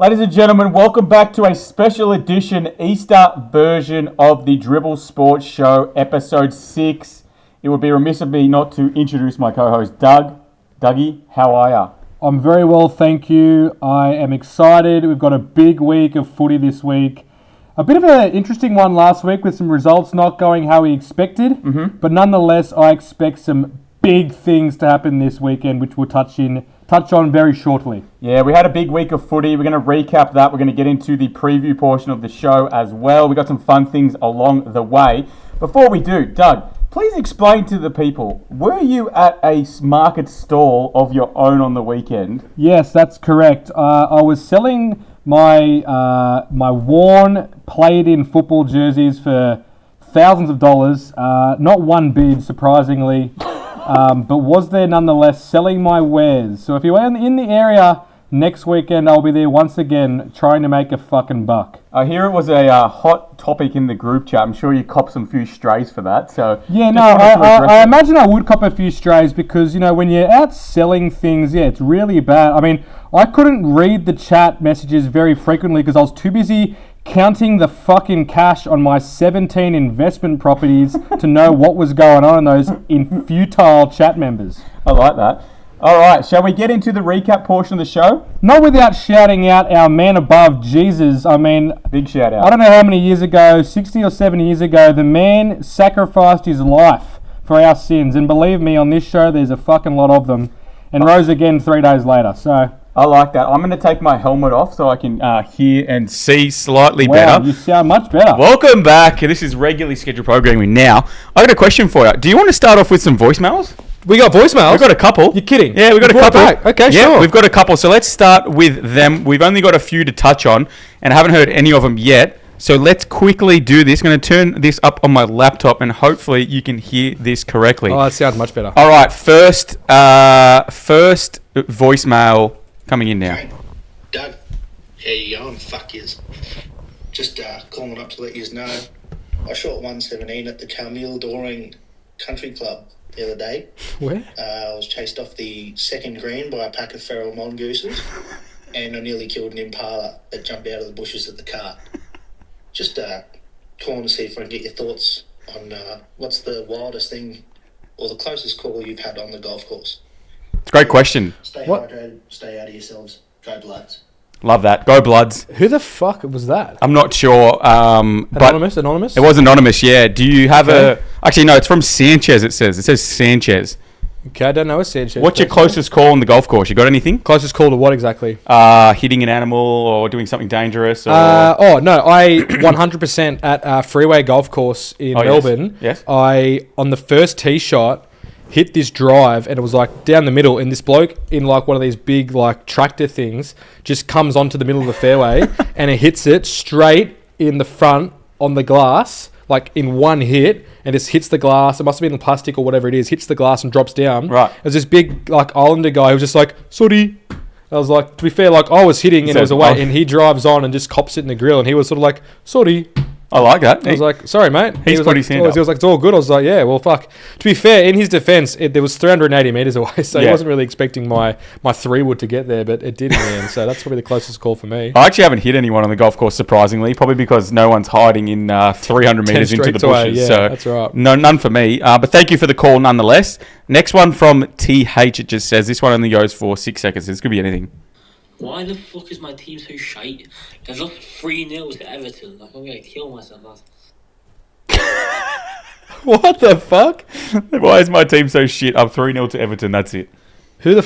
Ladies and gentlemen, welcome back to a special edition Easter version of the Dribble Sports Show, episode 6. It would be remiss of me not to introduce my co-host, Doug. Dougie, how are ya? I'm very well, thank you. I am excited. We've got a big week of footy this week. A bit of an interesting one last week with some results not going how we expected. But nonetheless, I expect some big things to happen this weekend, which we'll touch on very shortly. Yeah, we had a big week of footy. We're going to recap that. We're going to get into the preview portion of the show as well. We got some fun things along the way. Before we do, Doug, please explain to the people, were you at a market stall of your own on the weekend? Yes, that's correct. I was selling my worn, played-in football jerseys for thousands of dollars. Not one bid, surprisingly. But was there nonetheless selling my wares. So if you're in the area next weekend, I'll be there once again trying to make a fucking buck. I hear it was a hot topic in the group chat. I'm sure you copped some few strays for that. So yeah, no, I imagine I would cop a few strays because, you know, when you're out selling things, yeah, it's really bad. I mean, I couldn't read the chat messages very frequently because I was too busy counting the fucking cash on my 17 investment properties to know what was going on in those futile chat members. I like that. All right, shall we get into the recap portion of the show? Not without shouting out our man above, Jesus. I mean, big shout out. I don't know how many years ago, 60 or 70 years ago, the man sacrificed his life for our sins. And believe me, on this show, there's a fucking lot of them. And rose again 3 days later, so... I like that. I'm going to take my helmet off so I can hear and see slightly wow, better. You sound much better. Welcome back. This is regularly scheduled programming now. I got a question for you. Do you want to start off with some voicemails? We got voicemails? We've got a couple. You're kidding? Yeah, we've got a couple. Back. Okay, yeah, sure. We've got a couple. So let's start with them. We've only got a few to touch on and I haven't heard any of them yet. So let's quickly do this. I'm going to turn this up on my laptop and hopefully you can hear this correctly. Oh, that sounds much better. All right, first voicemail coming in now. Hey, Doug, how you going? Fuck yous. Just calling up to let yous know I shot 117 at the Carmel Doring Country Club the other day. Where? I was chased off the second green by a pack of feral mongooses and I nearly killed an impala that jumped out of the bushes at the cart. Just calling to see if I can get your thoughts on what's the wildest thing or the closest call you've had on the golf course. It's a great question. Stay hydrated, stay out of yourselves. Go Bloods. Love that. Go Bloods. Who the fuck was that? I'm not sure. Anonymous? It was anonymous, yeah. Do you have Actually, no, it's from Sanchez, it says. It says Sanchez. Okay, I don't know a Sanchez. What's your closest call on the golf course? You got anything? Closest call to what exactly? Hitting an animal or doing something dangerous? Or... Oh, no. I 100% at Freeway Golf Course in Melbourne. Yes. I, on the first tee shot, hit this drive and it was like down the middle and this bloke in like one of these big like tractor things just comes onto the middle of the fairway and it hits it straight in the front on the glass, like in one hit, and just hits the glass. It must have been plastic or whatever it is, hits the glass and drops down. Right. There's this big like Islander guy who was just like, sorry. I was like, to be fair, like I was hitting and it was away and he drives on and just cops it in the grill and he was sort of like, sorry. I like that. I was like, sorry, mate. He's put his hand up. He was like, it's all good. I was like, yeah, well, fuck. To be fair, in his defence, there was 380 metres away, so he wasn't really expecting my 3-wood to get there, but it did in the end, so that's probably the closest call for me. I actually haven't hit anyone on the golf course, surprisingly, probably because no one's hiding in 300 metres into the bushes. Away, yeah, so that's right. No, none for me, but thank you for the call nonetheless. Next one from TH, it just says, this one only goes for 6 seconds. This could be anything. Why the fuck is my team so shite? They've lost 3-0 to Everton. Like, I'm going to kill myself after. What the fuck? Why is my team so shit? I'm 3-0 to Everton, that's it. Who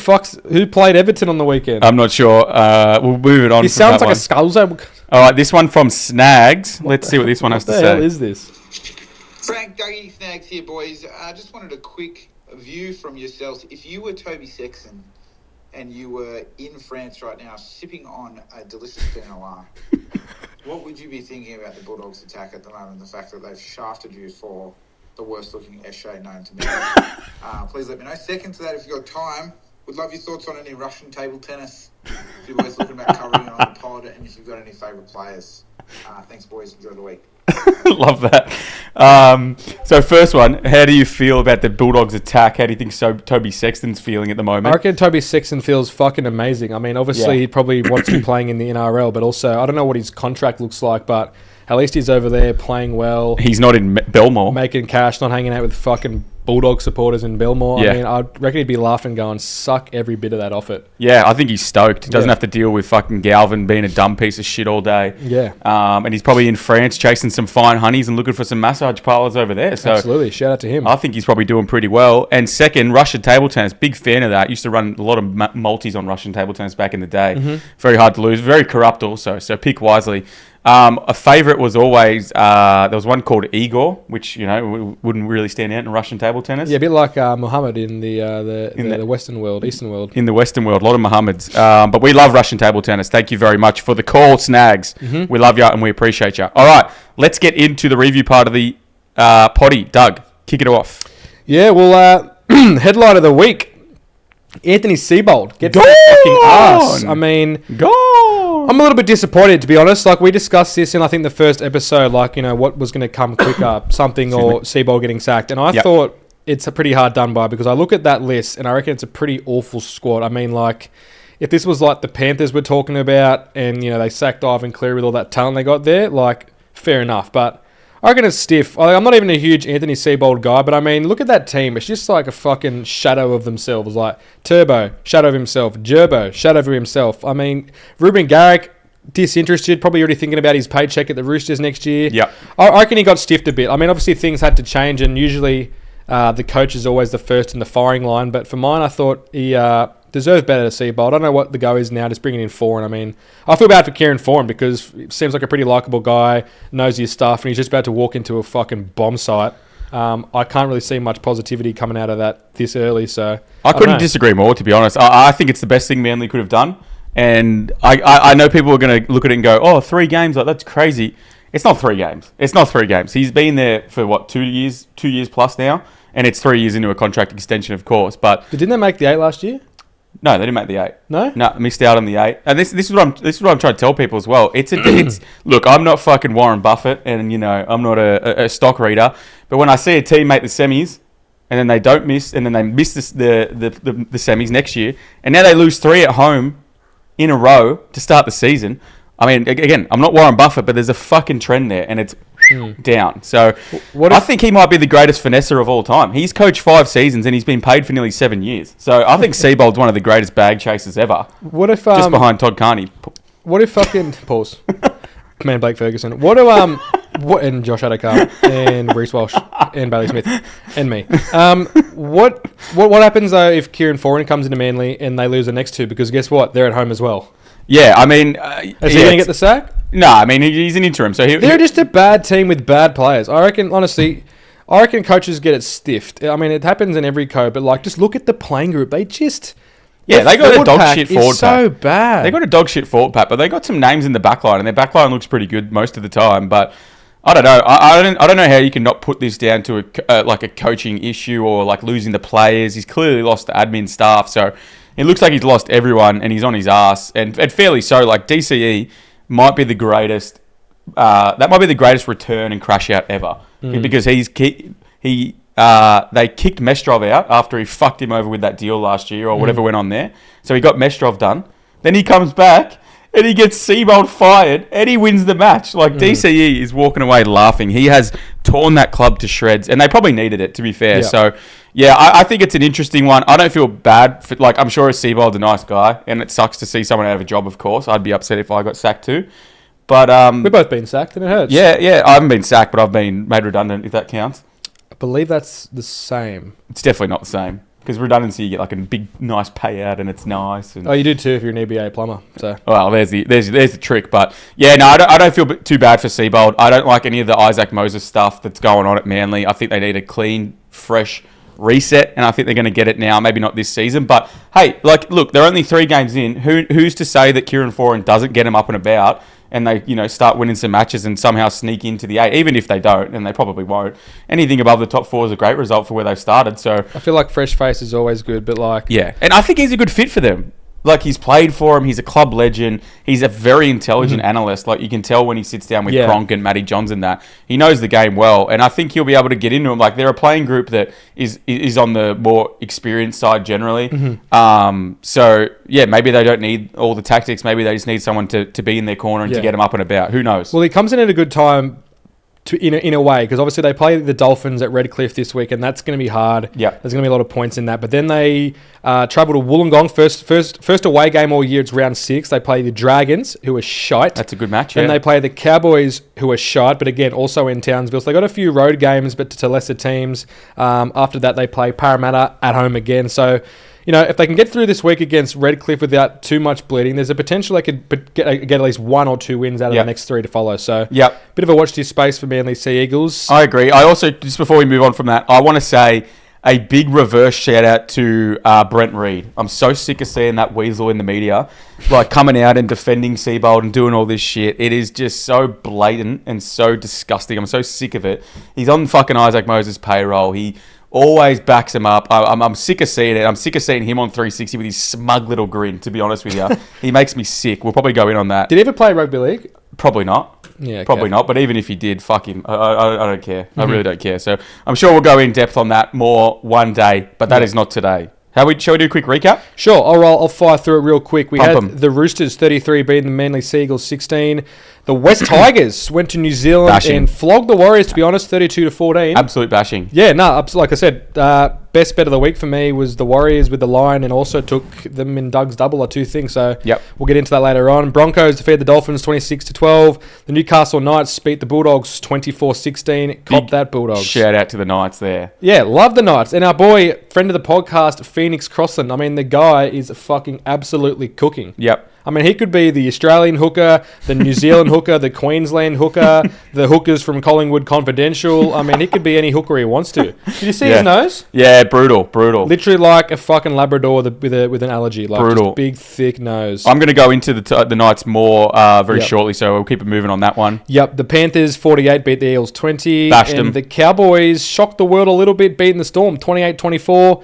played Everton on the weekend? I'm not sure. We'll move it on. He sounds like a skulls. All right, this one from Snags. Let's see what this one has to say. What the hell is this? Frank, Dougie, Snags here, boys. I just wanted a quick view from yourselves. If you were Toby Sexton and you were in France right now sipping on a delicious Pinot Noir, what would you be thinking about the Bulldogs' attack at the moment? The fact that they've shafted you for the worst-looking Esche known to me. Please let me know. Second to that, if you've got time, would love your thoughts on any Russian table tennis. If you're boys looking about covering it on the pod, and if you've got any favourite players. Thanks, boys. Enjoy the week. Love that. So first one, how do you feel about the Bulldogs attack? How do you think Toby Sexton's feeling at the I moment? reckon Toby Sexton feels fucking amazing. I mean, obviously, Yeah. he probably wants to be playing in the NRL, but also, I don't know what his contract looks like, but at least he's over there playing well, He's not in Belmore. making cash, not hanging out with fucking Bulldog supporters in Belmore. Yeah. I mean, I reckon he'd be laughing, going, suck every bit of that off it. Yeah, I think he's stoked. He doesn't Yeah. have to deal with fucking Galvin being a dumb piece of shit all day. Yeah. And he's probably in France chasing some fine honeys and looking for some massage parlours over there. So Absolutely. Shout out to him. I think he's probably doing pretty well. And second, Russian table tennis. Big fan of that. Used to run a lot of multis on Russian table tennis back in the day. Mm-hmm. Very hard to lose. Very corrupt also. So pick wisely. A favourite was always there was one called Igor, which wouldn't really stand out in Russian table tennis. Yeah, a bit like Muhammad in the Western world, Eastern world. In the Western world, a lot of Mohammeds. But we love Russian table tennis. Thank you very much for the call, Snags. Mm-hmm. We love you and we appreciate you. All right, let's get into the review part of the potty. Doug, kick it off. Yeah, well, headline of the week. Anthony Seibold gets Go the fucking ass. on! I mean, Go! I'm a little bit disappointed, to be honest. Like, we discussed this in, I think, the first episode, like, what was going to come quicker, something or Seibold getting sacked. And I thought it's a pretty hard done by, because I look at that list and I reckon it's a pretty awful squad. I mean, like, if this was like the Panthers we're talking about and, they sacked Ivan Cleary with all that talent they got there, like, fair enough. But I reckon it's stiff. I'm not even a huge Anthony Seibold guy, but I mean, look at that team. It's just like a fucking shadow of themselves. Like Turbo, shadow of himself. Gerbo, shadow of himself. I mean, Ruben Garrick, disinterested, probably already thinking about his paycheck at the Roosters next year. Yeah. I reckon he got stiffed a bit. I mean, obviously things had to change, and usually the coach is always the first in the firing line. But for mine, I thought he deserved better to Seibold. I don't know what the go is now, just bringing in Foran. I mean, I feel bad for Keiran Foran because he seems like a pretty likeable guy, knows his stuff, and he's just about to walk into a fucking bomb site. I can't really see much positivity coming out of that this early, so I don't couldn't know. disagree more, to be honest. I think it's the best thing Manly could have done. And I know people are going to look at it and go, oh, 3 games, like that's crazy. It's not 3 games. It's not 3 games. He's been there for, 2 years? 2 years plus now. And it's 3 years into a contract extension, of course. But Didn't they make the 8 last year? no, they didn't make the 8. No? No, missed out on the 8. And this is what I'm trying to tell people as well. It's look, I'm not fucking Warren Buffett, and I'm not a stock reader. But when I see a team make the semis, and then they don't miss, and then they miss the semis next year, and now they lose 3 at home in a row to start the season. I mean, again, I'm not Warren Buffett, but there's a fucking trend there, and it's down. So I think he might be the greatest finesser of all time. He's coached 5 seasons, and he's been paid for nearly 7 years. So I think Seibold's one of the greatest bag chasers ever, What if just behind Todd Carney. What if fucking pause? Man, Blake Ferguson. What do what and Josh Adokar and Reece Walsh and Bailey Smith and me. What happens though if Keiran Foran comes into Manly and they lose the next 2? Because guess what? They're at home as well. Yeah, I mean... Is he going to get the sack? No, I mean, he's an interim, so They're just a bad team with bad players. I reckon, honestly, coaches get it stiffed. I mean, it happens in every code, but like, just look at the playing group. They just... Yeah, they got a forward dog pack shit is forward so pack. bad. They got a dog shit forward pack, but they got some names in the back line, and their back line looks pretty good most of the time. But I don't know. I don't know how you can not put this down to a coaching issue or like losing the players. He's clearly lost the admin staff, so it looks like he's lost everyone, and he's on his ass, and fairly so. Like DCE might be the greatest. That might be the greatest return and crash out ever because they kicked Mestrov out after he fucked him over with that deal last year or whatever went on there. So he got Mestrov done. Then he comes back and he gets Seibold fired and he wins the match. Like DCE is walking away laughing. He has torn that club to shreds, and they probably needed it, to be fair. Yeah. So yeah, I think it's an interesting one. I don't feel bad for, like, I'm sure Seibold's a nice guy, and it sucks to see someone out of a job. Of course, I'd be upset if I got sacked too. But We've both been sacked, and it hurts. yeah, I haven't been sacked, but I've been made redundant, if that counts. I believe that's the same. It's definitely not the same. Because redundancy, you get like a big, nice payout, and it's nice. And, Oh, you do too if you're an EBA plumber. So well, there's the trick. But yeah, no, I don't feel too bad for Seibold. I don't like any of the Isaac Moses stuff that's going on at Manly. I think they need a clean, fresh reset, and I think they're going to get it now. Maybe not this season, but hey, like, look, they're only 3 games in. Who's to say that Keiran Foran doesn't get them up and about, and they, start winning some matches and somehow sneak into the 8, even if they don't, and they probably won't. Anything above the top 4 is a great result for where they've started. So I feel like fresh face is always good, but like, yeah, and I think he's a good fit for them. Like, he's played for him. He's a club legend. He's a very intelligent analyst. Like, you can tell when he sits down with Cronk and Matty Johns and that. He knows the game well. And I think he'll be able to get into him. Like, they're a playing group that is on the more experienced side generally. So, yeah, maybe they don't need all the tactics. Maybe they just need someone to be in their corner and to get them up and about. Who knows? Well, he comes in at a good time in a way, because obviously they play the Dolphins at Redcliffe this week, and that's going to be hard. Yeah, there's going to be a lot of points in that. But then they travel to Wollongong, first away game all year. It's round 6. They play the Dragons, who are shite. That's a good match. And they play the Cowboys, who are shite, but again also in Townsville. So they got a few road games, but to lesser teams. After that, they play Parramatta at home again. So, if they can get through this week against Redcliffe without too much bleeding, there's a potential they could get at least 1 or 2 wins out of the next 3 to follow. So, bit of a watch this space for Manly Sea Eagles. I agree. I also, just before we move on from that, I want to say a big reverse shout out to Brent Reid. I'm so sick of seeing that weasel in the media, like coming out and defending Seibold and doing all this shit. It is just so blatant and so disgusting. I'm so sick of it. He's on fucking Isaac Moses' payroll. He always backs him up. I'm sick of seeing it. I'm sick of seeing him on 360 with his smug little grin, to be honest with you. He makes me sick. We'll probably go in on that. Did he ever play rugby league? Probably not. Yeah, okay. Probably not. But even if he did, fuck him. I don't care. I really don't care. So I'm sure we'll go in depth on that more one day, but that is not today. Shall we do a quick recap? Sure. I'll fire through it real quick. We had the Roosters 33 beating the Manly Sea Eagles 16. The West Tigers went to New Zealand and flogged the Warriors, to be honest, 32-14. Absolute bashing. Yeah, like I said, best bet of the week for me was the Warriors with the line, and also took them in Doug's double or 2 things. So we'll get into that later on. Broncos defeated the Dolphins 26-12. The Newcastle Knights beat the Bulldogs 24-16. Cop that, Bulldogs. Shout out to the Knights there. Yeah, love the Knights. And our boy, friend of the podcast, Phoenix Crossland. I mean, the guy is fucking absolutely cooking. Yep. I mean, he could be the Australian hooker, the New Zealand hooker, the Queensland hooker, the hookers from Collingwood Confidential. I mean, he could be any hooker he wants to. Did you see his nose? Yeah, brutal. Literally like a fucking Labrador with an allergy. Like brutal. Just big, thick nose. I'm going to go into the Knights more very shortly, so we'll keep it moving on that one. Yep, the Panthers 48 beat the Eels 20. Bashed them. The Cowboys shocked the world a little bit, beating the Storm 28-24.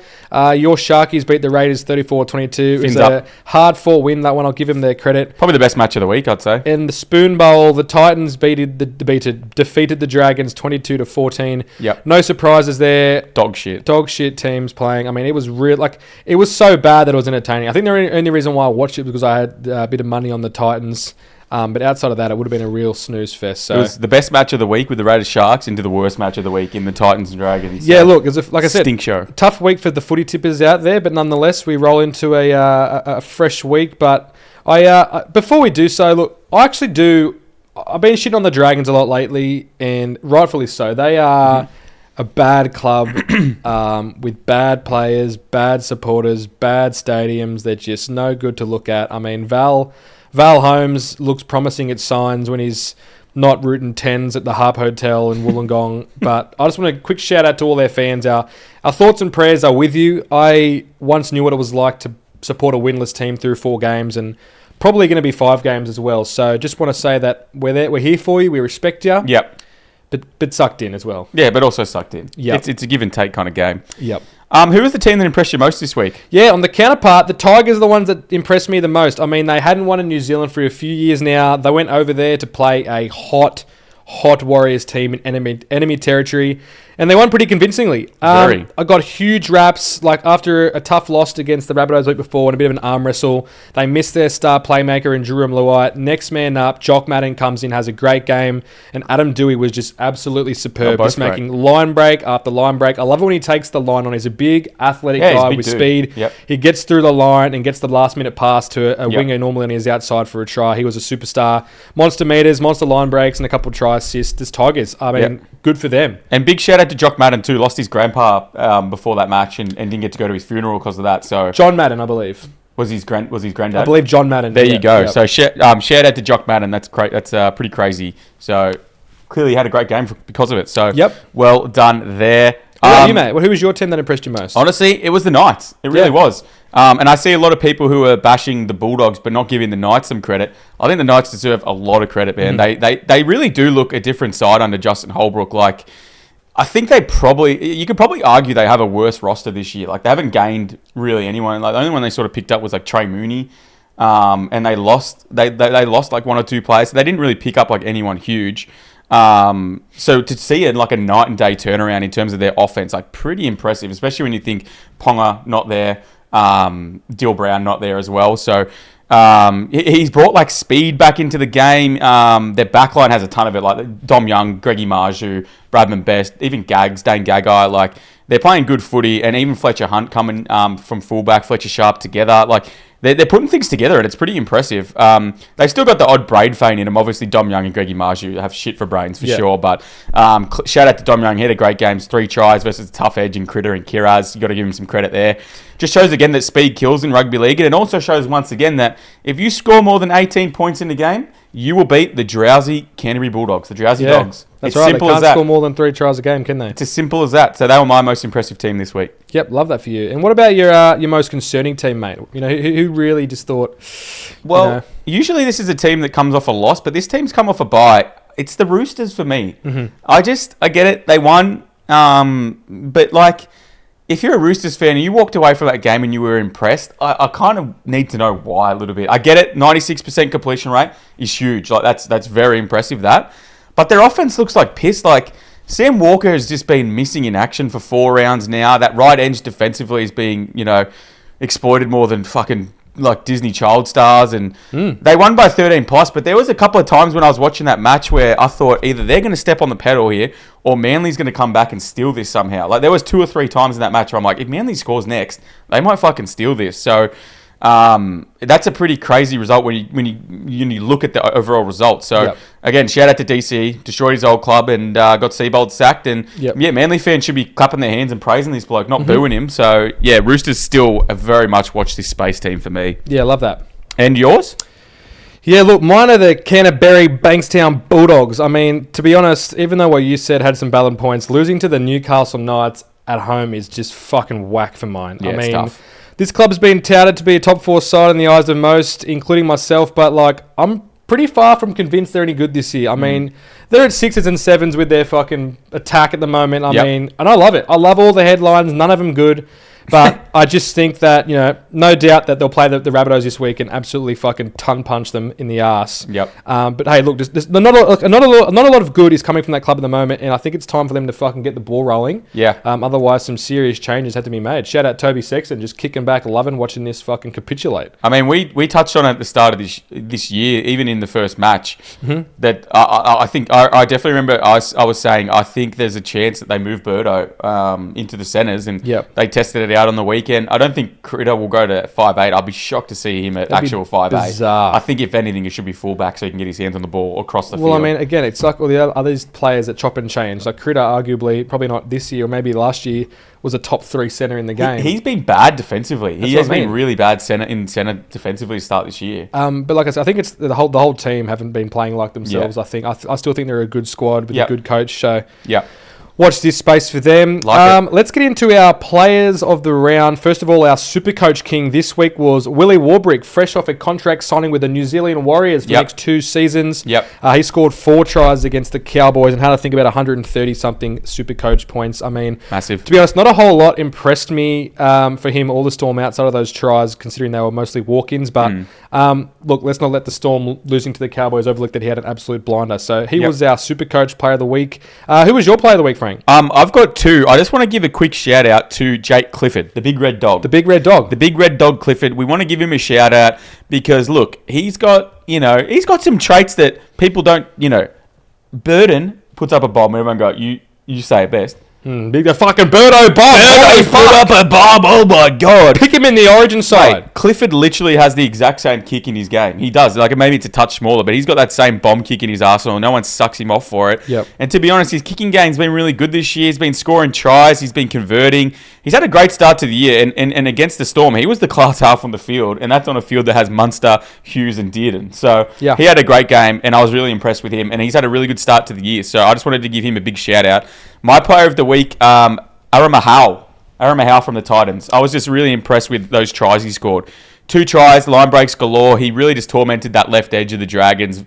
Your Sharkies beat the Raiders 34-22. It was a hard-fought win, that one. I'll give him their credit. Probably the best match of the week, I'd say. In the Spoon Bowl, the Titans defeated the Dragons 22-14. Yep. No surprises there. Dog shit teams playing. I mean, it was real. Like, it was so bad that it was entertaining. I think the only reason why I watched it was because I had a bit of money on the Titans. But outside of that, it would have been a real snooze fest. So. It was the best match of the week with the Raiders Sharks into the worst match of the week in the Titans and Dragons. Yeah, look, like I said, stink show. Tough week for the footy tippers out there, but nonetheless, we roll into a fresh week. But before we do so, look, I've been shitting on the Dragons a lot lately, and rightfully so. They are a bad club with bad players, bad supporters, bad stadiums. They're just no good to look at. I mean, Val Holmes looks promising at signs when he's not rooting 10s at the Harp Hotel in Wollongong. But I just want a quick shout out to all their fans. Our thoughts and prayers are with you. I once knew what it was like to support a winless team through 4 games, and probably going to be 5 games as well. So just want to say that we're here for you. We respect you. Yep. But sucked in as well. Yeah, but also sucked in. Yep. It's a give and take kind of game. Yep. Who was the team that impressed you most this week? Yeah, on the counterpart, the Tigers are the ones that impressed me the most. I mean, they hadn't won in New Zealand for a few years now. They went over there to play a hot Warriors team in enemy territory, and they won pretty convincingly. I got huge raps, like after a tough loss against the Rabbitohs the week before and a bit of an arm wrestle. They missed their star playmaker in Jerome Luai. Next man up, Jock Madden comes in, has a great game, and Adam Dewey was just absolutely superb, just making line break after line break. I love it when he takes the line on. He's a big, athletic guy with speed. Yep. He gets through the line and gets the last-minute pass to a winger normally on his outside for a try. He was a superstar. Monster meters, monster line breaks, and a couple of try assists. This Tigers, I mean, good for them. And big shout out to Jock Madden too. Lost his grandpa before that match and didn't get to go to his funeral because of that. So John Madden, I believe, was his granddad. I believe John Madden. There you go. Yep. So shout out to Jock Madden. That's great. That's pretty crazy. So clearly had a great game because of it. So well done there. What about you, mate? Who was your team that impressed you most? Honestly, it was the Knights. It really was. And I see a lot of people who are bashing the Bulldogs but not giving the Knights some credit. I think the Knights deserve a lot of credit, man. They really do look a different side under Justin Holbrook. Like, I think you could probably argue they have a worse roster this year. Like, they haven't gained really anyone. Like, the only one they sort of picked up was like Trey Mooney. And they lost like one or two players. So they didn't really pick up like anyone huge. So to see it like a night and day turnaround in terms of their offense, like pretty impressive, especially when you think Ponga not there, Dill Brown not there as well. So he's brought like speed back into the game. Their backline has a ton of it, like Dom Young, Greggy Marju, Bradman Best, even Dane Gagai. Like, they're playing good footy, and even Fletcher Hunt coming from fullback, Fletcher Sharp together. Like, they're putting things together, and it's pretty impressive. They've still got the odd braid feign in them. Obviously, Dom Young and Greggy Marju have shit for brains for sure. But shout out to Dom Young. He had a great game. 3 tries versus Tough Edge and Critter and Kiraz. You got to give him some credit there. Just shows again that speed kills in rugby league. And it also shows once again that if you score more than 18 points in the game, you will beat the drowsy Canterbury Bulldogs, the drowsy Dogs. That's it's right. simple They can't as that. score more than 3 tries a game, can they? It's as simple as that. So they were my most impressive team this week. Yep, love that for you. And what about your most concerning team, mate? You know, who really just thought... Well, usually this is a team that comes off a loss, but this team's come off a bye. It's the Roosters for me. Mm-hmm. I get it. They won. But, like, if you're a Roosters fan and you walked away from that game and you were impressed, I kind of need to know why a little bit. I get it. 96% completion rate is huge. Like, that's very impressive, that. But their offense looks like piss. Like, Sam Walker has just been missing in action for 4 rounds now. That right edge defensively is being, exploited more than fucking like Disney child stars. And they won by 13 plus. But there was a couple of times when I was watching that match where I thought either they're going to step on the pedal here or Manly's going to come back and steal this somehow. Like, there was 2 or 3 times in that match where I'm like, if Manly scores next, they might fucking steal this. So that's a pretty crazy result when you look at the overall result. So again, shout out to DC, destroyed his old club and got Seibold sacked. And Manly fans should be clapping their hands and praising this bloke, not booing him. So yeah, Roosters still a very much watch this space team for me. Yeah, love that. And yours? Yeah, look, mine are the Canterbury Bankstown Bulldogs. I mean, to be honest, even though what you said had some valid points, losing to the Newcastle Knights at home is just fucking whack for mine. Yeah, I mean, it's tough. This club's been touted to be a top 4 side in the eyes of most, including myself, but like, I'm pretty far from convinced they're any good this year. I mean, they're at 6s and 7s with their fucking attack at the moment. I mean, and I love it. I love all the headlines, none of them good. But I just think that, no doubt that they'll play the Rabbitohs this week and absolutely fucking ton punch them in the arse. Yep. But hey, look, not a lot of good is coming from that club at the moment, and I think it's time for them to fucking get the ball rolling. Yeah. Otherwise, some serious changes had to be made. Shout out Toby Sexton, just kicking back, loving watching this fucking capitulate. I mean, we touched on it at the start of this year, even in the first match, that I think I definitely remember I was saying I think there's a chance that they move Birdo into the centres, and they tested it out on the weekend. I don't think Critter will go to 5'8". I'll be shocked to see him at actual 5'8". Bizarre. I think if anything, it should be fullback so he can get his hands on the ball across the field. Well, I mean, again, it's like all the other players that chop and change. Like Critter, arguably, probably not this year or maybe last year, was a top 3 centre in the game. He's been bad defensively. He has been been really bad centre defensively to start this year. But like I said, I think it's the whole team haven't been playing like themselves. I think I still think they're a good squad with a good coach. So watch this space for them. Let's get into our players of the round. First of all, our super coach king this week was Willie Warbrick, fresh off a contract signing with the New Zealand Warriors for the next 2 seasons. He scored 4 tries against the Cowboys and had, I think, about 130-something super coach points. I mean, massive. To be honest, not a whole lot impressed me for him, all the Storm outside of those tries, considering they were mostly walk-ins. But look, let's not let the Storm losing to the Cowboys overlook that he had an absolute blinder. So he was our super coach player of the week. Who was your player of the week, Frank? I've got 2. I just want to give a quick shout out to Jake Clifford, the big red dog. The big red dog. The big red dog Clifford. We want to give him a shout out because look, he's got some traits that people don't, Burden puts up a bomb. Everyone go, you say it best. Big the fucking Birdo bomb. Birdo put up a bomb. Oh my god! Pick him in the Origin side. Mate, Clifford literally has the exact same kick in his game. He does. Like, maybe it's a touch smaller, but he's got that same bomb kick in his arsenal. No one sucks him off for it. Yep. And to be honest, his kicking game's been really good this year. He's been scoring tries. He's been converting. He's had a great start to the year. And against the Storm, he was the class half on the field, and that's on a field that has Munster, Hughes, and Dearden. So he had a great game, and I was really impressed with him. And he's had a really good start to the year. So I just wanted to give him a big shout out. My player of the week, Aramahau from the Titans. I was just really impressed with those tries he scored. 2 tries, line breaks galore. He really just tormented that left edge of the Dragons.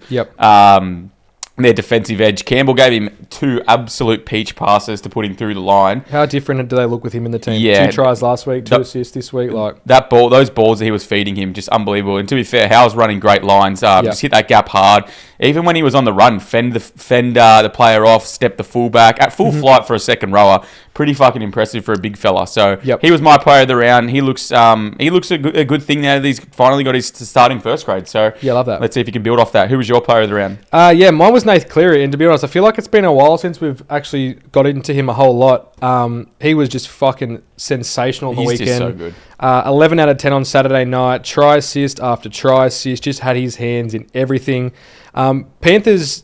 their defensive edge. Campbell gave him 2 absolute peach passes to put him through the line. How different do they look with him in the team? Yeah. 2 tries last week, 2 assists this week. Those balls that he was feeding him, just unbelievable. And to be fair, Howe's running great lines. Just hit that gap hard. Even when he was on the run, fend the player off, step the fullback at full flight for a second rower. Pretty fucking impressive for a big fella. So he was my player of the round. He looks a good thing now that he's finally got his starting first grade. So yeah, love that. Let's see if you can build off that. Who was your player of the round? Mine was Nath Cleary, and to be honest, I feel like it's been a while since we've actually got into him a whole lot. He was just fucking sensational the weekend. He's just so good. 11 out of 10 on Saturday night. Try assist after try assist. Just had his hands in everything. Panthers,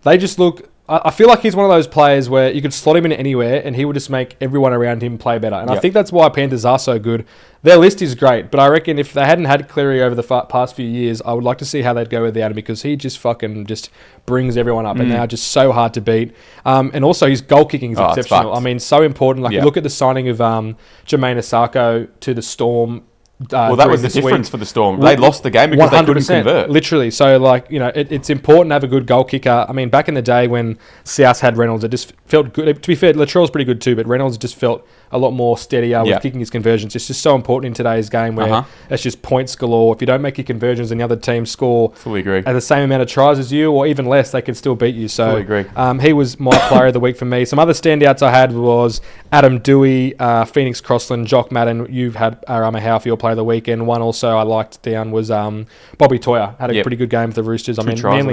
they just look... I feel like he's one of those players where you could slot him in anywhere and he would just make everyone around him play better. And I think that's why Panthers are so good. Their list is great, but I reckon if they hadn't had Cleary over the past few years, I would like to see how they'd go without him because he just fucking just brings everyone up and they're just so hard to beat. And also his goal kicking is exceptional. I mean, so important. You look at the signing of Jermaine Asako to the Storm. That was the difference for the Storm. They lost the game because 100%, they couldn't convert. Literally. So, it's important to have a good goal kicker. I mean, back in the day when South had Reynolds, it just felt good. To be fair, Latrell's pretty good too, but Reynolds just felt a lot more steadier with kicking his conversions. It's just so important in today's game where it's just points galore. If you don't make your conversions and the other team score fully agree. At the same amount of tries as you or even less, they can still beat you. So, fully agree. He was my player of the week for me. Some other standouts I had was Adam Dewey, Phoenix Crossland, Jock Madden. You've had Arama Howe for your player of the week, and one also I liked down was Bobby Toyer. Had a pretty good game for the Roosters. 2 tries,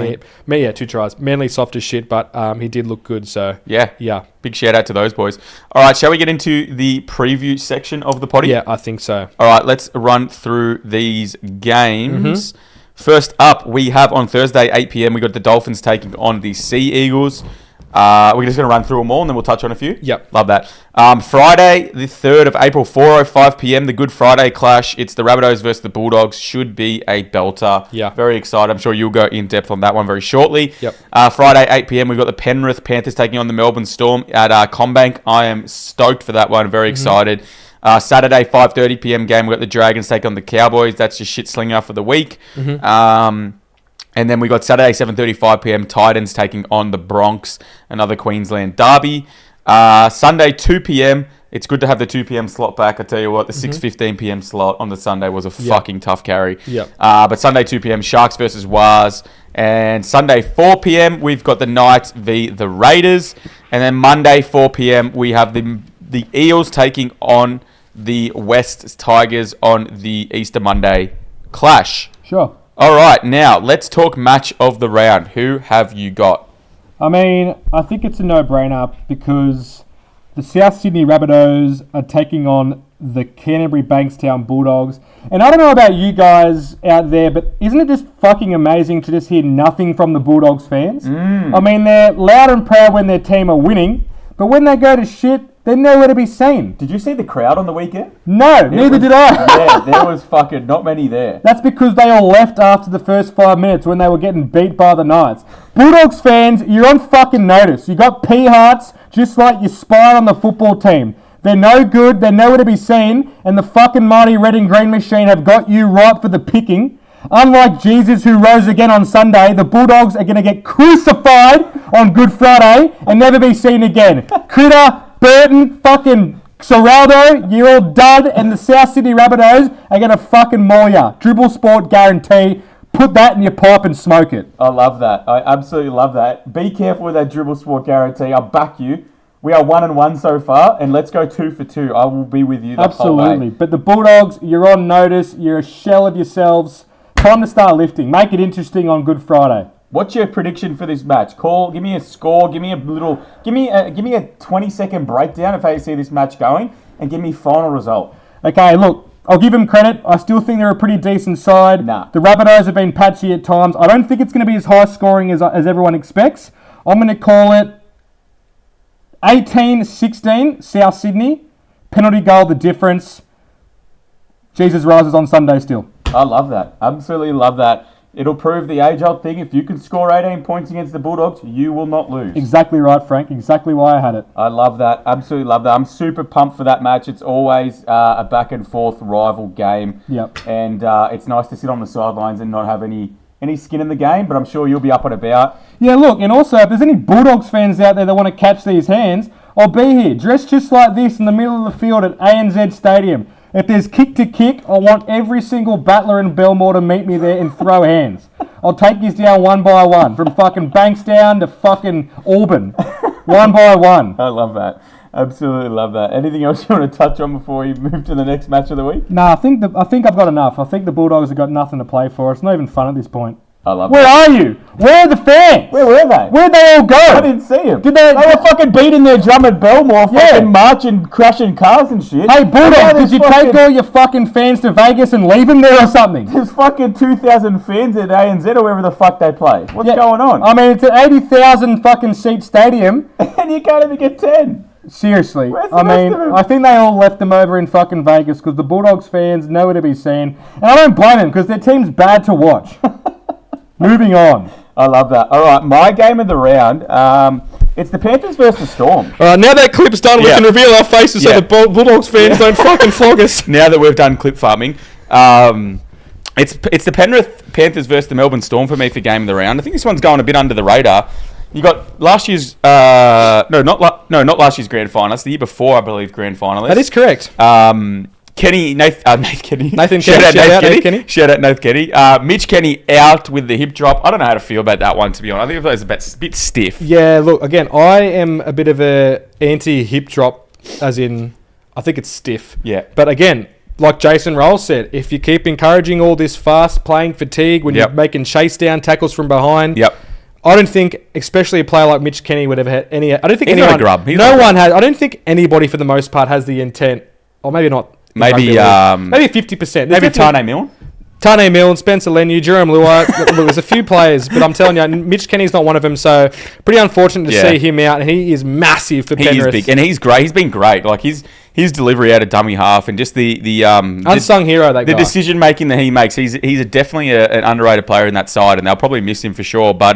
Manly, 2 tries. Manly soft as shit, but he did look good. So yeah. Big shout out to those boys. All right, shall we get into the preview section of the potty? Yeah, I think so. All right, let's run through these games. First up, we have on Thursday, 8 p.m, we got the Dolphins taking on the Sea Eagles. We're just going to run through them all and then we'll touch on a few. Yep. Love that. Friday, the 3rd of April, 4:05 p.m, the Good Friday clash. It's the Rabbitohs versus the Bulldogs. Should be a belter. Yeah. Very excited. I'm sure you'll go in depth on that one very shortly. Yep. Friday, 8 p.m, we've got the Penrith Panthers taking on the Melbourne Storm at Combank. I am stoked for that one. Very excited. Saturday, 5:30 p.m. game, we've got the Dragons taking on the Cowboys. That's your shit slinger for the week. And then we got Saturday, 7:35 p.m, Titans taking on the Bronx, another Queensland derby. Sunday, 2 p.m, it's good to have the 2 p.m. slot back. I tell you what, the 6:15 p.m. slot on the Sunday was a fucking tough carry. But Sunday, 2 p.m, Sharks versus Wars. And Sunday, 4 p.m, we've got the Knights v. the Raiders. And then Monday, 4 p.m, we have the Eels taking on the West Tigers on the Easter Monday clash. Sure. All right, now let's talk match of the round. Who have you got? I mean, I think it's a no-brainer because the South Sydney Rabbitohs are taking on the Canterbury Bankstown Bulldogs. And I don't know about you guys out there, but isn't it just fucking amazing to just hear nothing from the Bulldogs fans? I mean, they're loud and proud when their team are winning, but when they go to shit, they're nowhere to be seen. Did you see the crowd on the weekend? No, neither did I. Yeah, there was fucking not many there. That's because they all left after the first 5 minutes when they were getting beat by the Knights. Bulldogs fans, you're on fucking notice. You got pea hearts just like you spy on the football team. They're no good, they're nowhere to be seen, and the fucking mighty red and green machine have got you right for the picking. Unlike Jesus who rose again on Sunday, the Bulldogs are going to get crucified on Good Friday and never be seen again. Critter, Burton, fucking Serraldo, you're all dud, and the South Sydney Rabbitohs are going to fucking maul ya. Dribble Sport guarantee. Put that in your pipe and smoke it. I love that. I absolutely love that. Be careful with that Dribble Sport guarantee. I'll back you. We are 1-1 so far, and let's go 2 for 2. I will be with you the whole way. Absolutely. But the Bulldogs, you're on notice. You're a shell of yourselves. Time to start lifting. Make it interesting on Good Friday. What's your prediction for this match? Give me a score. Give me a 20-second breakdown of how you see this match going, and give me final result. Okay, look, I'll give them credit. I still think they're a pretty decent side. Nah. The Rabbitohs have been patchy at times. I don't think it's going to be as high scoring as everyone expects. I'm going to call it 18-16, South Sydney. Penalty goal, the difference. Jesus rises on Sunday still. I love that. Absolutely love that. It'll prove the age-old thing. If you can score 18 points against the Bulldogs, you will not lose. Exactly right, Frank. Exactly why I had it. I love that. Absolutely love that. I'm super pumped for that match. It's always a back-and-forth rival game. Yep. And it's nice to sit on the sidelines and not have any any skin in the game, but I'm sure you'll be up and about. Yeah, look, and also, if there's any Bulldogs fans out there that want to catch these hands, I'll be here, dressed just like this in the middle of the field at ANZ Stadium. If there's kick to kick, I want every single battler in Belmore to meet me there and throw hands. I'll take these down one by one, from fucking Bankstown to fucking Auburn. One by one. I love that. Absolutely love that. Anything else you want to touch on before we move to the next match of the week? No, I think I've got enough. I think the Bulldogs have got nothing to play for. It's not even fun at this point. I love Where that. are you? Where are the fans? Where were they? Where'd they all go? I didn't see them. Did they were fucking beating their drum at Belmore, fucking marching, crashing cars and shit. Hey, Bulldogs, did you take all your fucking fans to Vegas and leave them there or something? There's fucking 2,000 fans at ANZ or wherever the fuck they play. What's going on? I mean, it's an 80,000 fucking seat stadium. And you can't even get 10. Seriously. Where's the rest of them? I think they all left them over in fucking Vegas because the Bulldogs fans nowhere to be seen. And I don't blame them because their team's bad to watch. Moving on. I love that. All right, my game of the round. It's the Panthers versus the Storm. All right, now that clip's done, we can reveal our faces so the Bulldogs fans don't fucking flog us. Now that we've done clip farming, it's the Penrith Panthers versus the Melbourne Storm for me for game of the round. I think this one's going a bit under the radar. You got last year's not last year's grand finalist, the year before, I believe, grand finalist. That is correct. Nathan Kenny. Shout out Nath Kenny. Shout out Nath Kenny. Mitch Kenny out with the hip drop. I don't know how to feel about that one, to be honest. I think it was a bit stiff. Yeah, look, again, I am a bit of a anti-hip drop, as in, I think it's stiff. Yeah. But again, like Jason Rolls said, if you keep encouraging all this fast playing fatigue when you're making chase down tackles from behind, I don't think, especially a player like Mitch Kenny would have had any. I don't think He's anyone. not a grub. No one has. I don't think anybody, for the most part, has the intent, or maybe not. Maybe 50%. Maybe Tane Milne. Tane Milne, Spencer Lenu, Jerome Luai. There's a few players, but I'm telling you, Mitch Kenny's not one of them. So pretty unfortunate to see him out, and he is massive for Penrith. He is big, and he's great. He's been great. Like his delivery out of dummy half, and just the unsung hero. That the guy. decision making that he makes. He's definitely an underrated player in that side, and they'll probably miss him for sure. But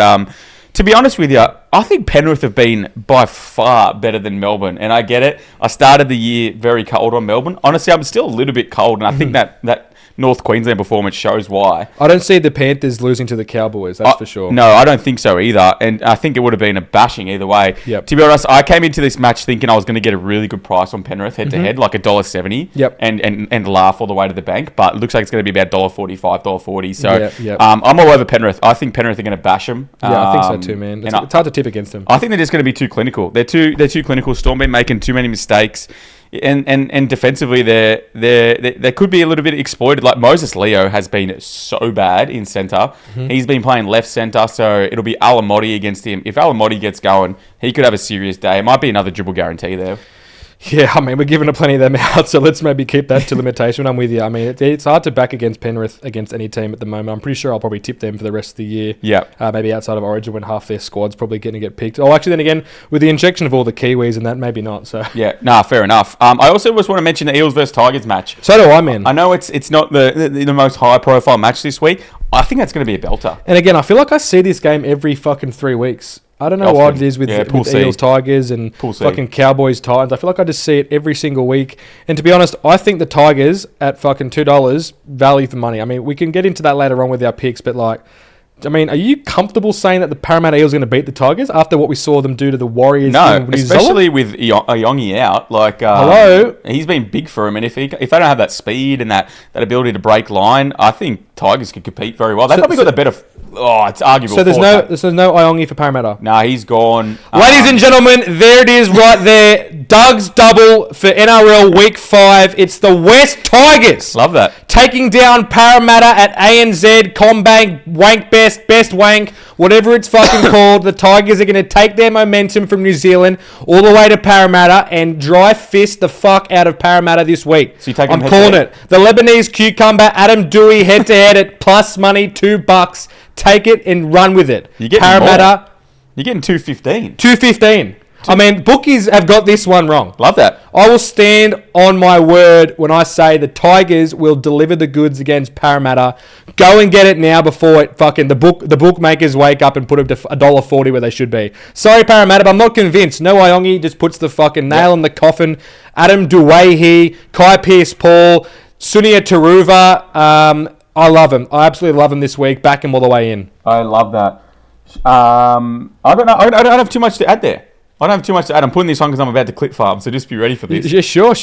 to be honest with you, I think Penrith have been by far better than Melbourne, and I get it. I started the year very cold on Melbourne. Honestly, I'm still a little bit cold, and I think that North Queensland performance shows why. I don't see the Panthers losing to the Cowboys, that's for sure. No, I don't think so either, and I think it would have been a bashing either way. Yep. To be honest, I came into this match thinking I was going to get a really good price on Penrith head-to-head, like $1.70, and laugh all the way to the bank, but it looks like it's going to be about $1.45, $1.40, so I'm all over Penrith. I think Penrith are going to defensively Yeah, I think so too, man. It's hard to tip against them. I think they're just going to be too clinical. They're too clinical. Storm been making too many mistakes. And defensively, they could be a little bit exploited. Like Moses Leo has been so bad in centre. He's been playing left centre, so it'll be Alamotti against him. If Alamotti gets going, he could have a serious day. It might be another dribble guarantee there. Yeah, I mean, we're giving plenty of them out, so let's maybe keep that to limitation. I'm with you. I mean, it's hard to back against Penrith against any team at the moment. I'm pretty sure I'll probably tip them for the rest of the year. Yeah. Maybe outside of Origin when half their squad's probably going to get picked. Oh, actually, then again, with the injection of all the Kiwis and that, maybe not. So Yeah, fair enough. I also just want to mention the Eels versus Tigers match. So do I, man. I know it's not the most high-profile match this week. I think that's going to be a belter. And again, I feel like I see this game every fucking 3 weeks. I don't know what it is with Eels, Tigers, and fucking Cowboys, Titans. I feel like I just see it every single week. And to be honest, I think the Tigers at fucking $2 value for money. I mean, we can get into that later on with our picks, but like, I mean, are you comfortable saying that the Parramatta Eels are going to beat the Tigers after what we saw them do to the Warriors? No, especially with Iongi out. Like, he's been big for him, and if they don't have that speed and that ability to break line, I think Tigers could compete very well. They probably got the better. It's arguable. So there's no Iongi for Parramatta. Nah, he's gone. Ladies and gentlemen, there it is right there. Doug's double for NRL Week 5. It's the West Tigers. Love that. Taking down Parramatta at ANZ, Combank, Wank Best Wank, whatever it's fucking called. The Tigers are going to take their momentum from New Zealand all the way to Parramatta and dry fist the fuck out of Parramatta this week. So you take I'm calling it. The Lebanese cucumber, Adam Dewey, head-to-head at plus money, $2. Take it and run with it. Parramatta. More. You're getting 215. 215. I mean, bookies have got this one wrong. Love that. I will stand on my word when I say the Tigers will deliver the goods against Parramatta. Go and get it now before it fucking the bookmakers wake up and put them to $1.40 where they should be. Sorry, Parramatta, but I'm not convinced. No Iongi just puts the fucking nail in the coffin. Adam Duwahi, Kai Pearce-Paul, Sunia Taruva. I love him. I absolutely love him this week. Back him all the way in. I love that. I don't know. I don't have too much to add there. I don't have too much to add. I'm putting this on because I'm about to clip farm, so just be ready for this. Yeah, sure.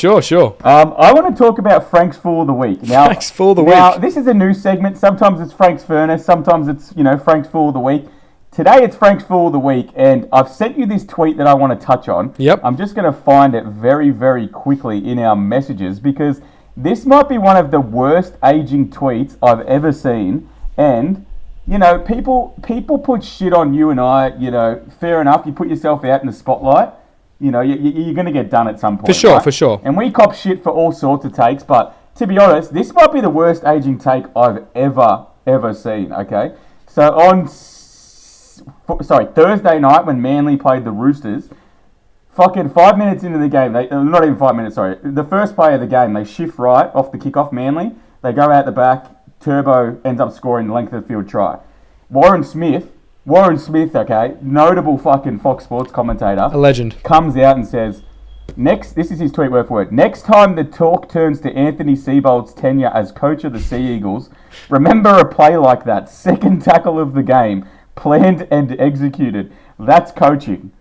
I want to talk about Frank's Fool of the Week. Now, Frank's Fool of the Now, Week. this is a new segment. Sometimes it's Frank's Furnace. Sometimes it's, Frank's Fool of the Week. Today it's Frank's Fool of the Week, and I've sent you this tweet that I want to touch on. Yep. I'm just going to find it very, very quickly in our messages because this might be one of the worst aging tweets I've ever seen, and... people put shit on you and I, fair enough, you put yourself out in the spotlight, you're going to get done at some point. For sure. And we cop shit for all sorts of takes, but to be honest, this might be the worst aging take I've ever seen, okay? So on, Thursday night when Manly played the Roosters, fucking 5 minutes into the game, not even 5 minutes, the first play of the game, they shift right off the kickoff, Manly, they go out the back, Turbo ends up scoring the length of the field try. Warren Smith, okay, notable fucking Fox Sports commentator. A legend. Comes out and says, this is his tweet word for word, next time the talk turns to Anthony Seibold's tenure as coach of the Sea Eagles, remember a play like that, second tackle of the game, planned and executed. That's coaching.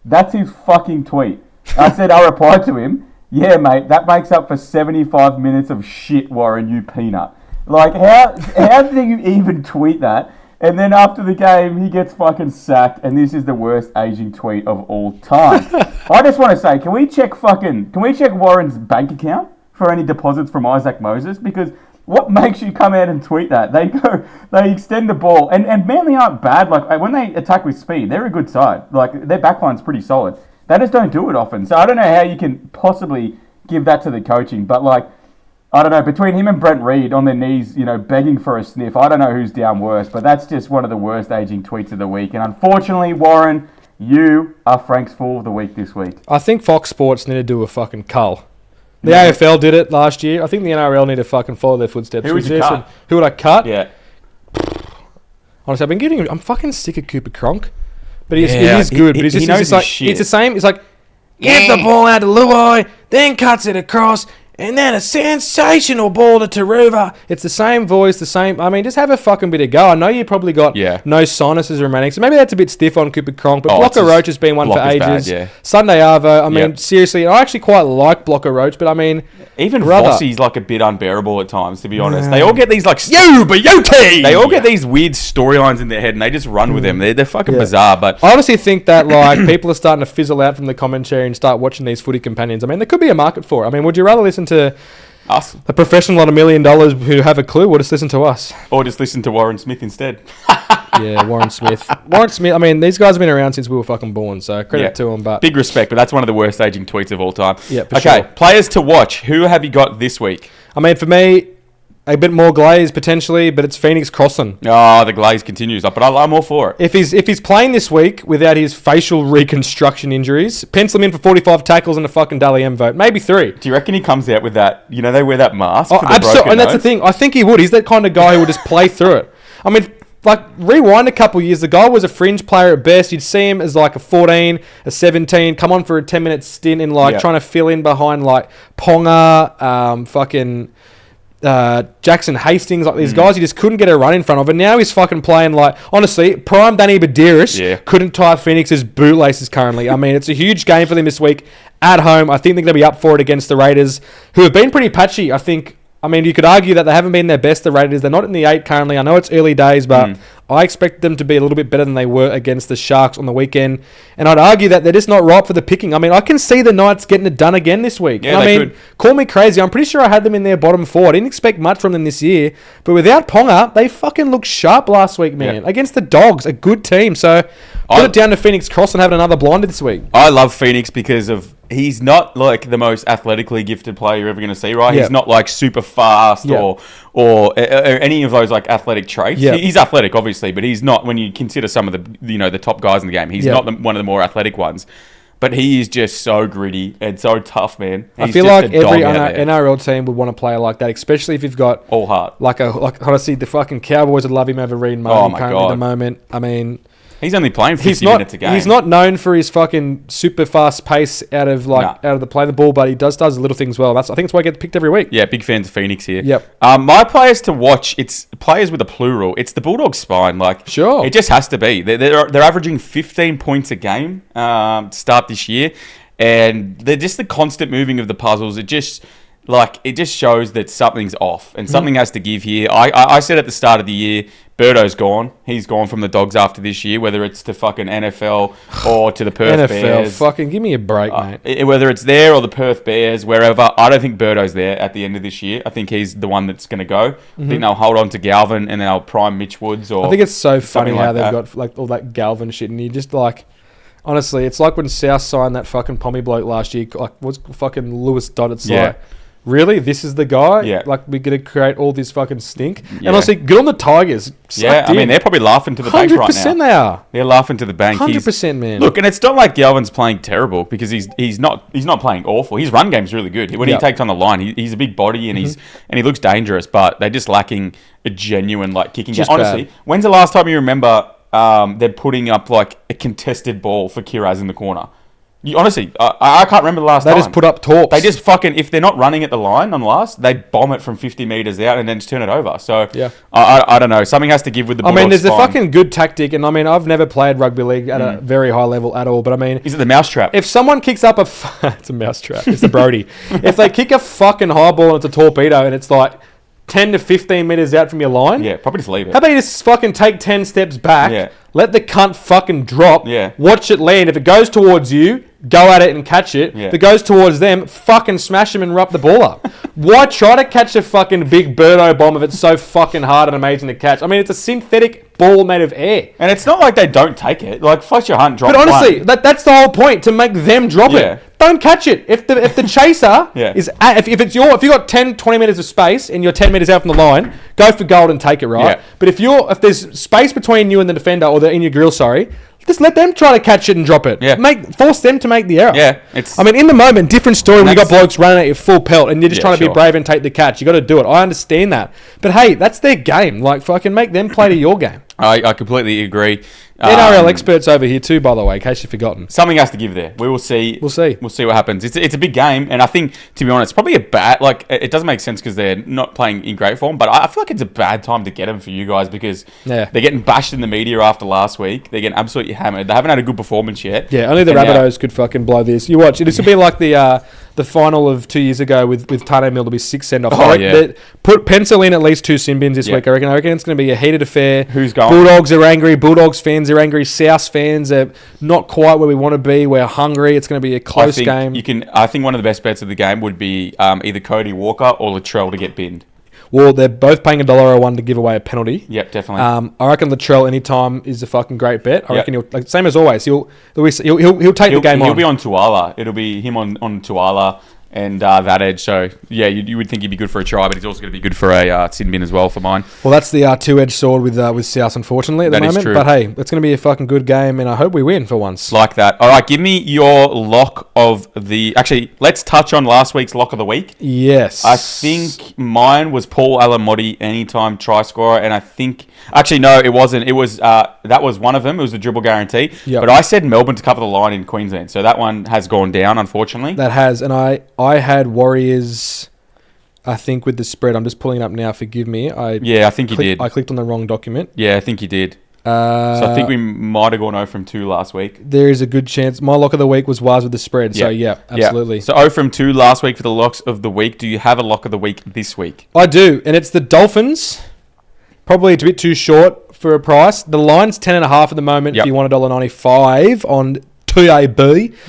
That's his fucking tweet. I replied to him, yeah, mate, that makes up for 75 minutes of shit, Warren, you peanut. Like, how do you even tweet that? And then after the game, he gets fucking sacked, and this is the worst aging tweet of all time. I just want to say, can we check Warren's bank account for any deposits from Isaac Moses? Because what makes you come out and tweet that? They extend the ball, and Manly aren't bad. Like, when they attack with speed, they're a good side. Like, their backline's pretty solid. They just don't do it often. So I don't know how you can possibly give that to the coaching, but like, I don't know, between him and Brent Reed on their knees, begging for a sniff, I don't know who's down worse, but that's just one of the worst aging tweets of the week. And unfortunately, Warren, you are Frank's Fool of the Week this week. I think Fox Sports need to do a fucking cull. The AFL did it last year. I think the NRL need to fucking follow their footsteps. Who would you cut? Who would I cut? Yeah. Honestly, I'm fucking sick of Cooper Cronk. But he is good. But he knows his shit. It's the same. It's like, gets the ball out to Luai, then cuts it across, and then a sensational ball to Taruva. It's the same voice, the same... I mean, just have a fucking bit of go. I know you probably got no sinuses remaining, so maybe that's a bit stiff on Cooper Cronk, but Blocker Roach has been one for ages. Bad, Sunday Arvo, I mean, seriously, I actually quite like Blocker Roach, but I mean... Even Vossi's like a bit unbearable at times, to be honest. They all get these like... They all get these weird storylines in their head, and they just run with them. They're fucking bizarre, but... I honestly think that like people are starting to fizzle out from the commentary and start watching these footy companions. I mean, there could be a market for it. I mean, would you rather listen to us, a professional on $1 million who have a clue, or just listen to us? Or just listen to Warren Smith instead. Yeah, Warren Smith. I mean, these guys have been around since we were fucking born, so credit to them. But big respect, but that's one of the worst aging tweets of all time. Yeah, for okay, sure. Players to watch. Who have you got this week? I mean, for me, a bit more glaze potentially, but it's Phoenix Crossan. Oh, the glaze continues up, but I'm all for it. If he's playing this week without his facial reconstruction injuries, pencil him in for 45 tackles and a fucking Dally M vote, maybe 3. Do you reckon he comes out with that? They wear that mask. Oh, for the absolutely, and that's nose? the thing. I think he would. He's that kind of guy who would just play through it. I mean, like, rewind a couple years. The guy was a fringe player at best. You'd see him as like a 14, a 17, come on for a 10-minute stint in trying to fill in behind like Ponga, Jackson Hastings, like these guys he just couldn't get a run in front of, and now he's fucking playing like, honestly, prime Danny Badiris couldn't tie Phoenix's bootlaces currently. I mean, it's a huge game for them this week at home. I think they're going to be up for it against the Raiders, who have been pretty patchy. I mean, you could argue that they haven't been their best, the Raiders. They're not in the 8 currently. I know it's early days, but I expect them to be a little bit better than they were against the Sharks on the weekend. And I'd argue that they're just not ripe for the picking. I mean, I can see the Knights getting it done again this week. Yeah, I mean, call me crazy. I'm pretty sure I had them in their bottom 4. I didn't expect much from them this year. But without Ponga, they fucking looked sharp last week, man. Yeah. Against the Dogs, a good team. So put it down to Phoenix Cross and having another blinder this week. I love Phoenix because of... He's not like the most athletically gifted player you're ever going to see, right? Yeah. He's not like super fast or any of those like athletic traits. Yeah. He's athletic, obviously, but he's not, when you consider some of the the top guys in the game, he's not one of the more athletic ones. But he is just so gritty and so tough, man. I feel like every NRL team would want a player like that, especially if you've got all heart. Like honestly, the fucking Cowboys would love him over Reed Martin currently at the moment. I mean, He's only playing 50 minutes a game. He's not known for his fucking super fast pace out of the play the ball, but he does little things well. I think that's why he gets picked every week. Yeah, big fans of Phoenix here. Yep. My players to watch, it's players with a plural. It's the Bulldogs spine. Like, sure, it just has to be. They're averaging 15 points a game to start this year, and they're just the constant moving of the puzzles. It just shows that something's off and something has to give here. I said at the start of the year, Birdo's gone. He's gone from the Dogs after this year, whether it's to fucking NFL or to the Perth Bears. Fucking give me a break, mate. Whether it's there or the Perth Bears, wherever, I don't think Birdo's there at the end of this year. I think he's the one that's going to go. I think they'll hold on to Galvin and then they'll prime Mitch Woods. Or I think it's so funny how they've that. got like all that Galvin shit, and you just like... Honestly, it's like when South signed that fucking Pommy bloke last year. Like, what's fucking Lewis Dodd? It's like... Really? This is the guy? Yeah. Like, we're going to create all this fucking stink? Yeah. And honestly, good on the Tigers. I mean, they're probably laughing to the bank right now. 100% they are. They're laughing to the bank. 100%, man. Look, and it's not like Galvin's playing terrible because he's not playing awful. His run game's really good. When he takes on the line, he's a big body and he looks dangerous, but they're just lacking a genuine kicking game. Honestly, when's the last time you remember they're putting up like a contested ball for Kiraz in the corner? Honestly, I can't remember the last time. They just put up torps. They just fucking, if they're not running at the line on last, they bomb it from 50 metres out and then just turn it over. So, I don't know. Something has to give with the Bulldogs. I mean, there's a fucking good tactic, and I mean, I've never played rugby league at a very high level at all, but I mean... Is it the mousetrap? If someone kicks up it's a mousetrap. It's the Brody. If they kick a fucking high ball and it's a torpedo and it's like 10 to 15 metres out from your line... Yeah, probably just leave it. How about you just fucking take 10 steps back, let the cunt fucking drop, watch it land. If it goes towards you... Go at it and catch it. If it goes towards them, fucking smash them and rub the ball up. Why try to catch a fucking big Birdo bomb if it's so fucking hard and amazing to catch? I mean, it's a synthetic ball made of air. And it's not like they don't take it. Like, flush your hunt, drop But honestly, that's the whole point, to make them drop it. Don't catch it. If the chaser is if you got 10, 20 metres of space and you're 10 metres out from the line, go for gold and take it, right? But if there's space between you and the defender or in your grill, just let them try to catch it and drop it. Force them to make the error. I mean, in the moment, different story when you got blokes running at you full pelt and you're just trying to be brave and take the catch. You got to do it. I understand that. But hey, that's their game. Like, fucking make them play to your game. I completely agree. NRL experts over here too, by the way, in case you've forgotten. Something has to give there. We will see. We'll see. We'll see what happens. It's a big game, and I think, to be honest, probably a bad... Like, it doesn't make sense because they're not playing in great form, but I feel like it's a bad time to get them for you guys because they're getting bashed in the media after last week. They're getting absolutely hammered. They haven't had a good performance yet. Yeah, only the Rabbitohs could fucking blow this. You watch. This will be like the final of 2 years ago with Tane Mill. There'll be 6 send-offs. Pencil in at least 2 sin bins this week. I reckon it's going to be a heated affair. Who's going? Bulldogs are angry. Bulldogs fans are angry. South fans are not quite where we want to be. We're hungry. It's going to be a close game. I think one of the best bets of the game would be either Cody Walker or Latrell to get binned. Well, they're both paying $1.01 to give away a penalty. Yep, definitely. I reckon Latrell anytime is a fucking great bet. I reckon he'll, same as always. He'll take the game on. He'll be on Tuala. It'll be him on Tuala and that edge. So yeah, you would think he'd be good for a try, but he's also going to be good for a sin bin as well for mine. Well, that's the two-edged sword with South, unfortunately, at the moment. But hey, it's going to be a fucking good game, and I hope we win for once. Like that. All right, give me your lock of the... Actually, let's touch on last week's lock of the week. Yes. I think mine was Paul Alamotti, anytime try scorer, and I think... Actually, no, it wasn't. It was... that was one of them. It was the dribble guarantee. Yep. But I said Melbourne to cover the line in Queensland, so that one has gone down, unfortunately. That has, and I had Warriors, I think, with the spread. I'm just pulling it up now. Forgive me. I think you did. I clicked on the wrong document. Yeah, I think you did. So I think we might have gone 0 from 2 last week. There is a good chance. My lock of the week was Wise with the spread. So, yeah, absolutely. Yeah. So 0 from 2 last week for the locks of the week. Do you have a lock of the week this week? I do, and it's the Dolphins. Probably it's a bit too short for a price. The line's 10.5 at the moment if you want $1.95 on TAB.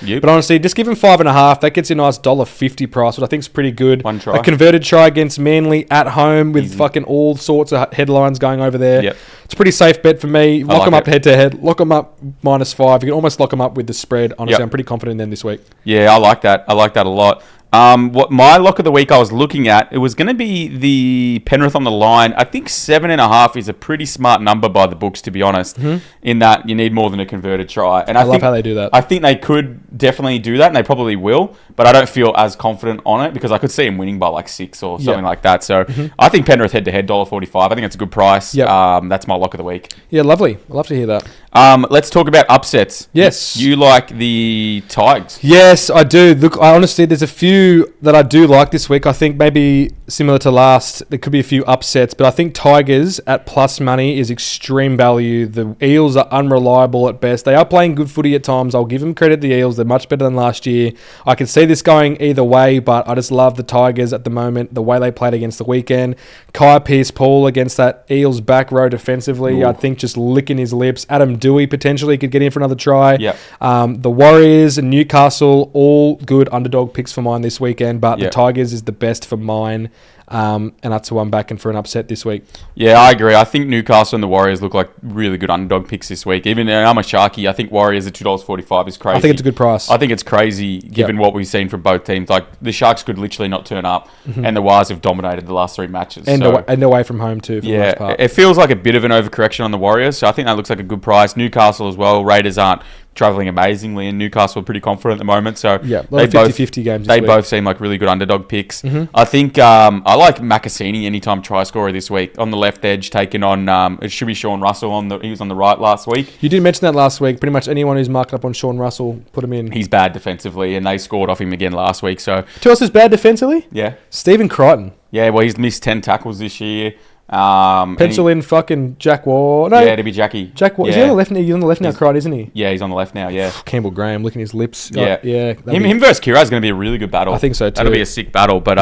Yep. But honestly, just give him 5.5. That gets you a nice $1.50 price, which I think is pretty good. One try. A converted try against Manly at home with fucking all sorts of headlines going over there. Yep. It's a pretty safe bet for me. Lock them up head-to-head. Lock them up -5. You can almost lock them up with the spread. Honestly, I'm pretty confident in them this week. Yeah, I like that. I like that a lot. What my lock of the week I was looking at, it was going to be the Penrith on the line. I think 7.5 is a pretty smart number by the books, to be honest, in that you need more than a converted try. And I love how they do that. I think they could definitely do that, and they probably will, but I don't feel as confident on it because I could see them winning by like 6 or something like that. So I think Penrith head-to-head $1.45. I think it's a good price. Yep. That's my lock of the week. Yeah, lovely. I'd love to hear that. Let's talk about upsets. Yes. You like the Tigers? Yes, I do. Look, I honestly, there's a few that I do like this week. I think maybe similar to last, there could be a few upsets, but I think Tigers at plus money is extreme value. The Eels are unreliable at best. They are playing good footy at times. I'll give them credit, the Eels. They're much better than last year. I can see this going either way, but I just love the Tigers at the moment, the way they played against the weekend. Kai Pearce-Paul against that Eels back row defensively, I think just licking his lips. Adam Dewey potentially could get in for another try. Yep. The Warriors and Newcastle, all good underdog picks for mine this weekend, but the Tigers is the best for mine. And that's who I'm backing for an upset this week. Yeah, I agree. I think Newcastle and the Warriors look like really good underdog picks this week. Even though I'm a Sharky, I think Warriors at $2.45 is crazy. I think it's a good price. I think it's crazy given what we've seen from both teams. Like, the Sharks could literally not turn up, and the Wires have dominated the last 3 matches. And away from home too, for the most part. It feels like a bit of an overcorrection on the Warriors, so I think that looks like a good price. Newcastle as well. Raiders aren't travelling amazingly, and Newcastle are pretty confident at the moment. So yeah, a lot of 50-50 games They both seem like really good underdog picks. I think I like Macassini anytime try scorer this week on the left edge, taking on it should be Sean Russell he was on the right last week. You did mention that last week. Pretty much anyone who's marked up on Sean Russell, put him in. He's bad defensively, and they scored off him again last week. So to us, is bad defensively. Yeah, Stephen Crichton. Yeah, well, he's missed 10 tackles this year. Pencil in fucking Jack Ward. No, yeah, it'd be Jackie. Jack Ward. Yeah. Is he on the left? He's on the left now, Crichton, isn't he? Yeah, he's on the left now, yeah. Campbell Graham licking his lips. Yeah. Yeah. Him versus Kira is going to be a really good battle. I think so too. That'll be a sick battle. But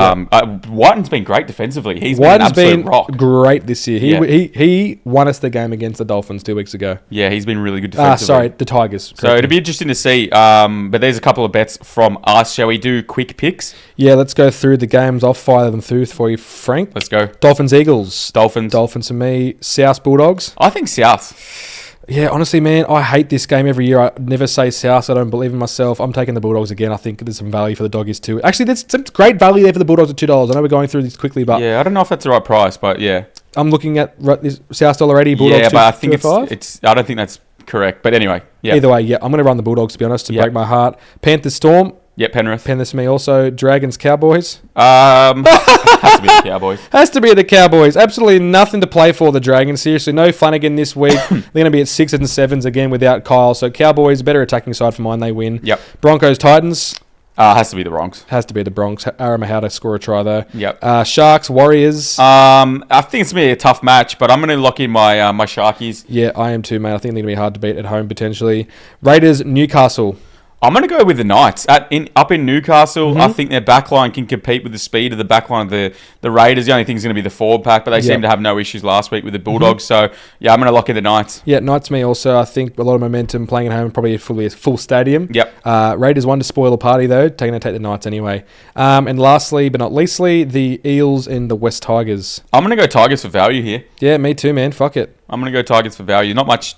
Whiten's been great defensively. He's Whiten's been an absolute rock. Great this year. He won us the game against the Dolphins 2 weeks ago. Yeah, he's been really good defensively. The Tigers. So it'll be interesting to see. But there's a couple of bets from us. Shall we do quick picks? Yeah, let's go through the games. I'll fire them through for you, Frank. Let's go. Dolphins, Eagles. Dolphins to me. South, Bulldogs. I think South. Yeah, honestly, man, I hate this game every year. I never say South. I don't believe in myself. I'm taking the Bulldogs again. I think there's some value for the Doggies too. Actually, there's some great value there for the Bulldogs at $2. I know we're going through this quickly, but yeah, I don't know if that's the right price, but yeah, I'm looking at this South $1.80. Bulldogs. Yeah, but I think it's. I don't think that's correct. But anyway, yeah. Either way, yeah, I'm going to run the Bulldogs to be honest to break my heart. Panthers, Storm. Yeah, Penrith to me also. Dragons, Cowboys. Has to be the Cowboys. Has to be the Cowboys. Absolutely nothing to play for the Dragons. Seriously, no fun again this week. They're going to be at 6s and 7s again without Kyle. So Cowboys, better attacking side for mine. They win. Yep. Broncos, Titans. Has to be the Bronx. Has to be the Bronx. Aaron Mahada score a try though. Yep. Sharks, Warriors. I think it's going to be a tough match, but I'm going to lock in my my Sharkies. Yeah, I am too, mate. I think they're going to be hard to beat at home potentially. Raiders, Newcastle. I'm going to go with the Knights. Up in Newcastle, I think their backline can compete with the speed of the backline of the Raiders. The only thing is going to be the forward pack, but they seem to have no issues last week with the Bulldogs. So, yeah, I'm going to lock in the Knights. Yeah, Knights me also. I think a lot of momentum playing at home, probably a full stadium. Yep. Raiders won to spoil the party, though. Taking to take the Knights anyway. And lastly, but not leastly, the Eels and the West Tigers. I'm going to go Tigers for value here. Yeah, me too, man. Fuck it. I'm going to go Tigers for value. Not much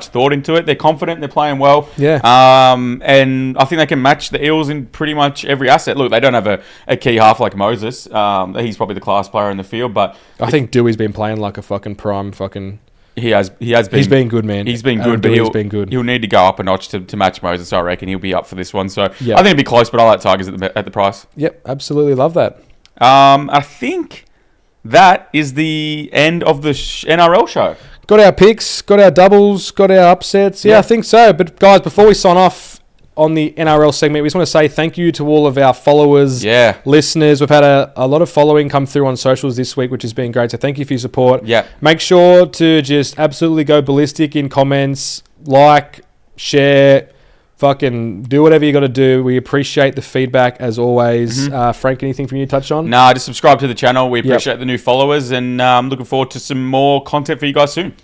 thought into it. They're confident. They're playing well. Yeah. And I think they can match the Eels in pretty much every asset. Look, they don't have a key half like Moses. He's probably the class player in the field, but I think Dewey's been playing like a fucking prime fucking. He has been. He's been good, man. He's been good, but he'll need to go up a notch to match Moses. I reckon he'll be up for this one. So I think it'll be close, but I like Tigers at the price. Yep, absolutely love that. I think that is the end of the NRL show. Got our picks, got our doubles, got our upsets. Yeah, I think so. But guys, before we sign off on the NRL segment, we just want to say thank you to all of our followers, listeners. We've had a lot of following come through on socials this week, which has been great. So thank you for your support. Yeah. Make sure to just absolutely go ballistic in comments, like, share, fucking do whatever you got to do. We appreciate the feedback as always. Frank, anything from you to touch on? Nah, just subscribe to the channel. We appreciate the new followers, and looking forward to some more content for you guys soon.